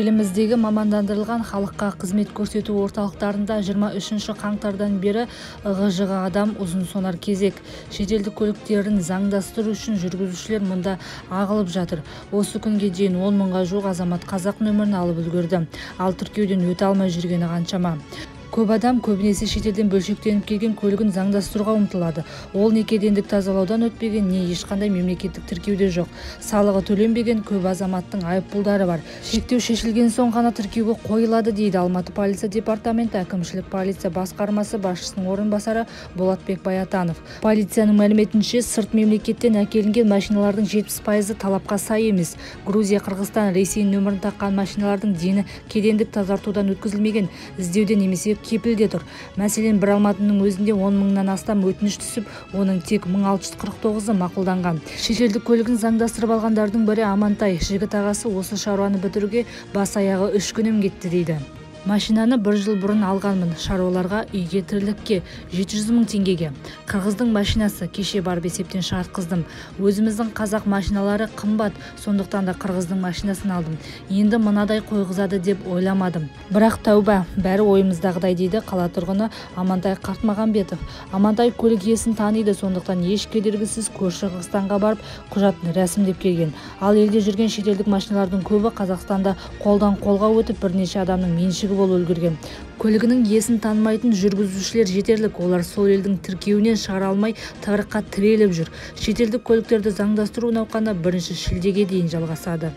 Еліміздегі мамандандырылған халыққа қызмет көрсету орталықтарында 23 қаңтардан бері ығы-жығы адам ұзын-сонар кезек. Шетелдік көліктерін заңдастыру үшін жүргізушілер мұнда ағылып жатыр. Осы күнге дейін 10 мыңға жуық азамат қазақ нөмірін алып үлгерді. Ал тіркеуден өте алмай жүргені қаншама. Көп адам көбінесе шетелден бөлшектеніп келген көлігін заңдастыруға ұмтылады. Ол не кедендік тазалаудан өтпеген, не ешқандай мемлекеттік тіркеуде жоқ. Салығы төленбеген көп азаматтың айыппұлдары бар. Шектеу шешілген соң ғана тіркеуге қойылады дейді Алматы полиция департаменті әкімшілік полиция басқармасы басшысының орынбасары Болатбек Баятанов. Полицияның мәліметінше, сырт мемлекеттен әкелінген машиналардың 70% талапқа сай емес. Грузия, Қырғызстан, Ресей нөмірін таққан машиналардың дені кедендік тазартудан өткізілмеген, іздеуде немесе кепілде тұр. Мәселен, бір Алматының өзінде 10 мыңнан астам өтініш түсіп, оның тек 1649-ы мақұлданған. Шетелдік көлігін заңдастырып алғандардың бірі Амантай. Жігіт ағасы осы шаруаны бітіруге бас-аяғы 3 күнім кетті дейді. Машинаны 1 жыл бұрын алғанмын. Шаруаларға, үйге, тірлікке 700 мың теңгеге. Қырғыздың машинасы, кеше барып есептен шығартқыздым. Өзіміздің қазақ машиналары қымбат, сондықтан да қырғыздың машинасын алдым. Енді мынадай қойғызады деп ойламадым. Бірақ тәуба, бәрі ойымыздағыдай дейді қала тұрғыны Амантай Қартмағамбетов. Амантай көлік иесін таниды, сондықтан еш кедергісіз көрші Қырғызстанға барып құжатын рәсімдеп келген. Ал елде жүрген шетелдік машиналардың көбі Қазақстанда қолдан қолға өтіп бірнеше адамның меншігі болып үлгерген. Көлігінің иесін танымайтын жүргізушілер жетерлік. Олар сол елдің тіркеуінен шығара алмай тығырыққа тіреліп жүр. Шетелдік көліктерді заңдастыру науқаны 1 шілдеге дейін жалғасады.